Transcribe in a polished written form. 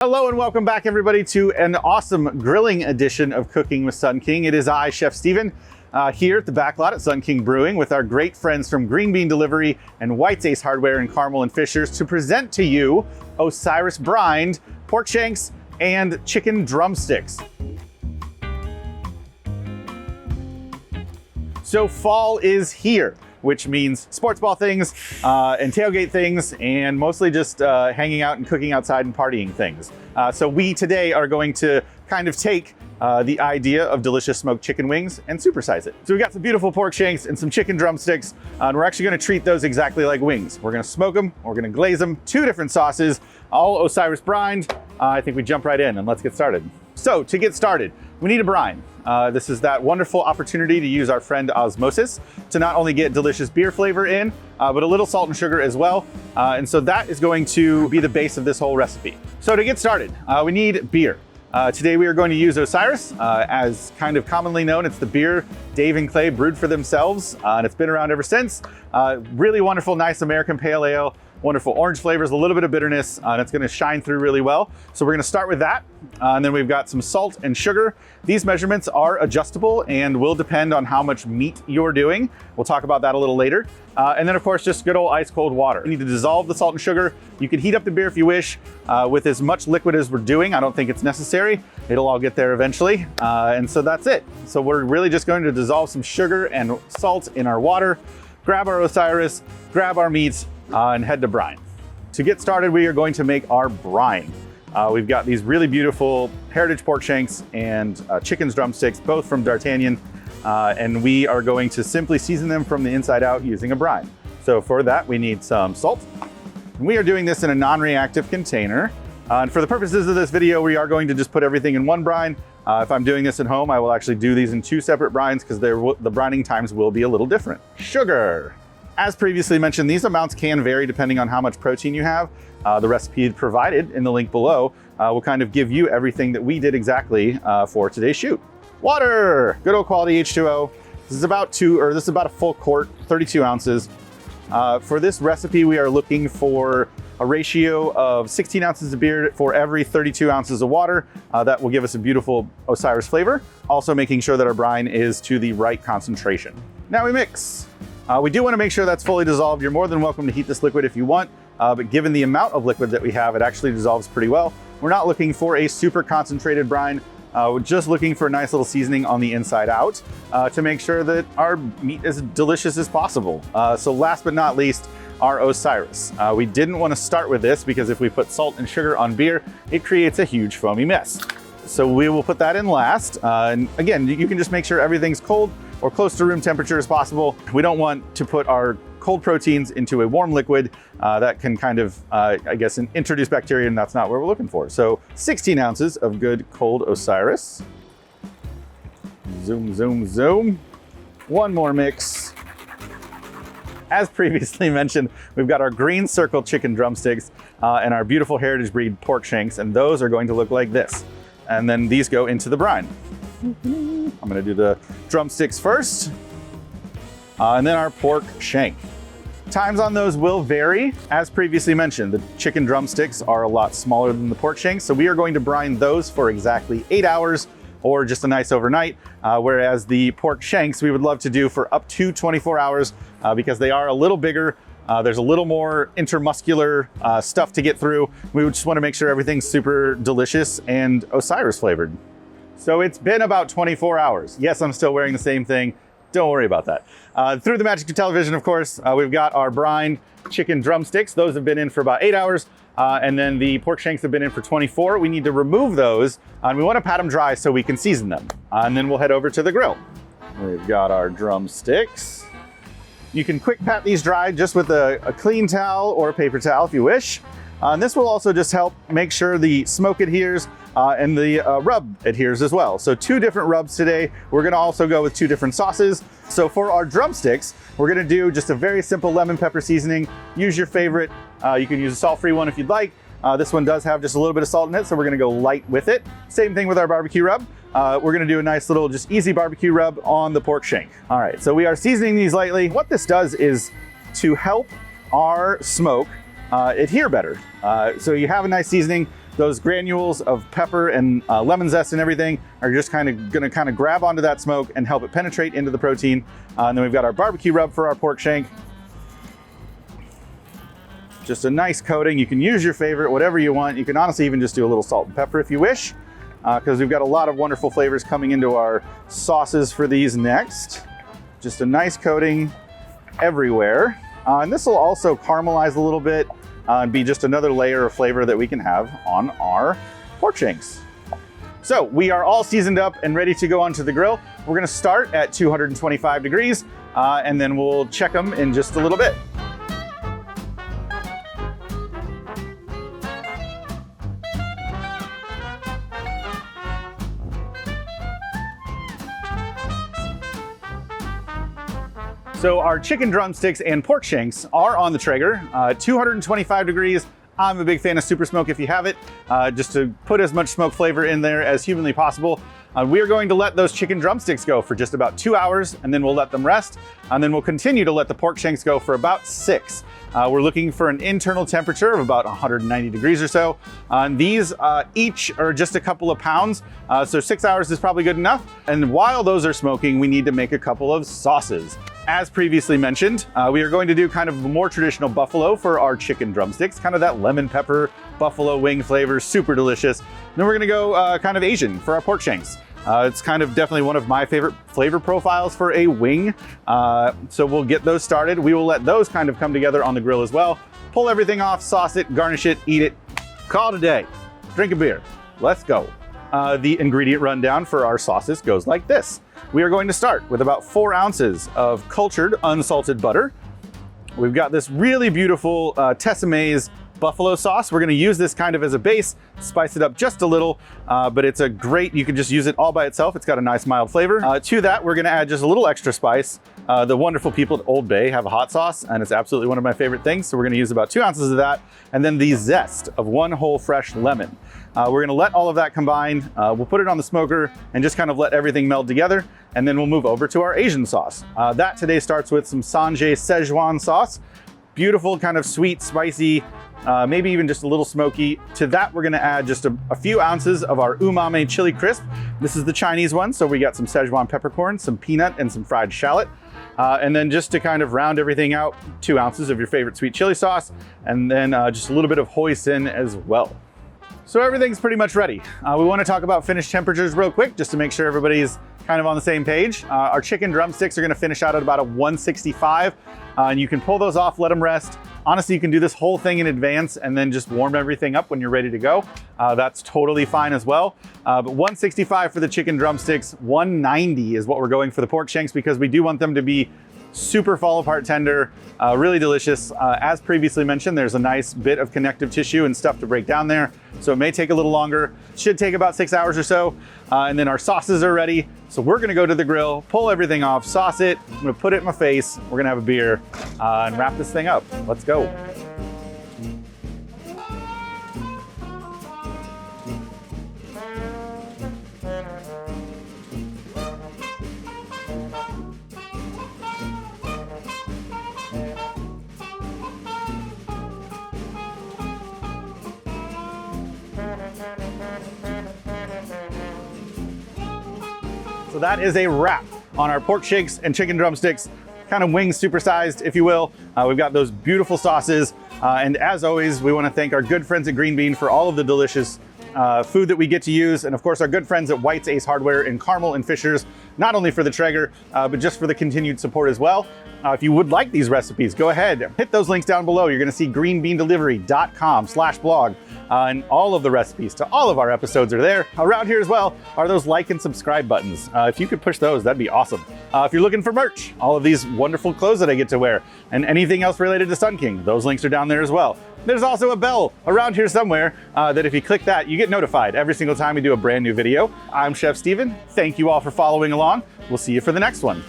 Hello and welcome back everybody to an awesome grilling edition of Cooking with Sun King. It is I, Chef Steven, here at the back lot at Sun King Brewing with our great friends from Green Bean Delivery and White's Ace Hardware in Carmel and Fishers to present to you Osiris brined pork shanks and chicken drumsticks. So fall is here, which means sports ball things and tailgate things, and mostly just hanging out and cooking outside and partying things. So we today are going to kind of take the idea of delicious smoked chicken wings and supersize it. So we've got some beautiful pork shanks and some chicken drumsticks, and we're actually gonna treat those exactly like wings. We're gonna smoke them, we're gonna glaze them, 2 different sauces, all Osiris brined. I think we jump right in and let's get started. So to get started, we need a brine. This is that wonderful opportunity to use our friend osmosis to not only get delicious beer flavor in, but a little salt and sugar as well. And so that is going to be the base of this whole recipe. So to get started, we need beer. Today we are going to use Osiris, as kind of commonly known. It's the beer Dave and Clay brewed for themselves, and it's been around ever since. Really wonderful, nice American pale ale. Wonderful orange flavors, a little bit of bitterness, and it's gonna shine through really well. So we're gonna start with that. And then we've got some salt and sugar. These measurements are adjustable and will depend on how much meat you're doing. We'll talk about that a little later. And then of course, just good old ice cold water. You need to dissolve the salt and sugar. You can heat up the beer if you wish. With as much liquid as we're doing, I don't think it's necessary. It'll all get there eventually. And so that's it. So we're really just going to dissolve some sugar and salt in our water, grab our Osiris, grab our meats, and head to brine. To get started, we are going to make our brine. We've got these really beautiful heritage pork shanks and chicken's drumsticks, both from D'Artagnan, and we are going to simply season them from the inside out using a brine. So for that, we need some salt. And we are doing this in a non-reactive container. And for the purposes of this video, we are going to just put everything in one brine. If I'm doing this at home, I will actually do these in 2 separate brines because the brining times will be a little different. Sugar. As previously mentioned, these amounts can vary depending on how much protein you have. The recipe provided in the link below will kind of give you everything that we did exactly for today's shoot. Water, good old quality H2O. This is about a full quart, 32 ounces. For this recipe, we are looking for a ratio of 16 ounces of beer for every 32 ounces of water. That will give us a beautiful Osiris flavor. Also making sure that our brine is to the right concentration. Now we mix. We do want to make sure that's fully dissolved. You're more than welcome to heat this liquid if you want, but given the amount of liquid that we have, it actually dissolves pretty well. We're not looking for a super concentrated brine. We're just looking for a nice little seasoning on the inside out to make sure that our meat is delicious as possible. So last but not least, our Osiris. We didn't want to start with this because if we put salt and sugar on beer, it creates a huge foamy mess. So we will put that in last. And again, you can just make sure everything's cold or close to room temperature as possible. We don't want to put our cold proteins into a warm liquid that can kind of, I guess, introduce bacteria, and that's not what we're looking for. So 16 ounces of good cold Osiris. Zoom, zoom, zoom. One more mix. As previously mentioned, we've got our green circle chicken drumsticks and our beautiful heritage breed pork shanks, and those are going to look like this. And then these go into the brine. I'm gonna do the drumsticks first, and then our pork shank. Times on those will vary. As previously mentioned, the chicken drumsticks are a lot smaller than the pork shanks, so we are going to brine those for exactly 8 hours or just a nice overnight, whereas the pork shanks we would love to do for up to 24 hours because they are a little bigger. There's a little more intermuscular stuff to get through. We just wanna make sure everything's super delicious and Osiris flavored. So it's been about 24 hours. Yes, I'm still wearing the same thing. Don't worry about that. Through the magic of television, of course, we've got our brine chicken drumsticks. Those have been in for about 8 hours. And then the pork shanks have been in for 24. We need to remove those, and we want to pat them dry so we can season them. And then we'll head over to the grill. We've got our drumsticks. You can quick pat these dry just with a clean towel or a paper towel if you wish. And this will also just help make sure the smoke adheres and the rub adheres as well. So 2 different rubs today. We're gonna also go with 2 different sauces. So for our drumsticks, we're gonna do just a very simple lemon pepper seasoning. Use your favorite. You can use a salt-free one if you'd like. This one does have just a little bit of salt in it, so we're gonna go light with it. Same thing with our barbecue rub. We're gonna do a nice little, just easy barbecue rub on the pork shank. All right, so we are seasoning these lightly. What this does is to help our smoke adhere better. So you have a nice seasoning. those granules of pepper and lemon zest and everything are just gonna grab onto that smoke and help it penetrate into the protein. And then we've got our barbecue rub for our pork shank. Just a nice coating. You can use your favorite, whatever you want. You can honestly even just do a little salt and pepper if you wish, because we've got a lot of wonderful flavors coming into our sauces for these next. Just a nice coating everywhere. And this will also caramelize a little bit and be just another layer of flavor that we can have on our pork shanks. So we are all seasoned up and ready to go onto the grill. We're gonna start at 225 degrees and then we'll check them in just a little bit. So our chicken drumsticks and pork shanks are on the Traeger, 225 degrees. I'm a big fan of super smoke if you have it, just to put as much smoke flavor in there as humanly possible. We are going to let those chicken drumsticks go for just about 2 hours, and then we'll let them rest. And then we'll continue to let the pork shanks go for about 6. We're looking for an internal temperature of about 190 degrees or so. These each are just a couple of pounds, so 6 hours is probably good enough. And while those are smoking, we need to make a couple of sauces. As previously mentioned, we are going to do kind of a more traditional buffalo for our chicken drumsticks, kind of that lemon pepper buffalo wing flavor, super delicious. Then we're gonna go kind of Asian for our pork shanks. It's kind of definitely one of my favorite flavor profiles for a wing. So we'll get those started. We will let those kind of come together on the grill as well. Pull everything off, sauce it, garnish it, eat it, call it a day. Drink a beer, let's go. The ingredient rundown for our sauces goes like this. We are going to start with about 4 ounces of cultured unsalted butter. We've got this really beautiful Tessemae's buffalo sauce. We're gonna use this kind of as a base, spice it up just a little, but it's a great, you can just use it all by itself. It's got a nice mild flavor. To that, we're gonna add just a little extra spice. The wonderful people at Old Bay have a hot sauce, and it's absolutely one of my favorite things. So we're gonna use about 2 ounces of that, and then the zest of 1 whole fresh lemon. We're gonna let all of that combine. We'll put it on the smoker and just kind of let everything meld together, and then we'll move over to our Asian sauce. That today starts with some Sanjay Szechuan sauce. Beautiful, kind of sweet, spicy, maybe even just a little smoky. To that, we're gonna add just a few ounces of our umami chili crisp. This is the Chinese one, so we got some Szechuan peppercorn, some peanut, and some fried shallot. And then just to kind of round everything out, 2 ounces of your favorite sweet chili sauce, and then just a little bit of hoisin as well. So everything's pretty much ready. We wanna talk about finished temperatures real quick, just to make sure everybody's kind of on the same page. Our chicken drumsticks are gonna finish out at about a 165, and you can pull those off, let them rest. Honestly, you can do this whole thing in advance and then just warm everything up when you're ready to go. That's totally fine as well. But 165 for the chicken drumsticks, 190 is what we're going for the pork shanks, because we do want them to be super fall apart tender, really delicious. As previously mentioned, there's a nice bit of connective tissue and stuff to break down there, so it may take a little longer. Should take about 6 hours or so. And then our sauces are ready. So we're gonna go to the grill, pull everything off, sauce it, I'm gonna put it in my face, we're gonna have a beer, and wrap this thing up. Let's go. So that is a wrap on our pork shanks and chicken drumsticks, kind of wings supersized, if you will. We've got those beautiful sauces. And as always, we want to thank our good friends at Green Bean for all of the delicious food that we get to use. And of course, our good friends at White's Ace Hardware in Carmel and Fishers, not only for the Traeger, but just for the continued support as well. If you would like these recipes, go ahead, hit those links down below. You're gonna see greenbeandelivery.com/blog. And all of the recipes to all of our episodes are there. Around here as well are those like and subscribe buttons. If you could push those, that'd be awesome. If you're looking for merch, all of these wonderful clothes that I get to wear, and anything else related to Sun King, those links are down there as well. There's also a bell around here somewhere that if you click that, you get notified every single time we do a brand new video. I'm Chef Steven. Thank you all for following along. We'll see you for the next one.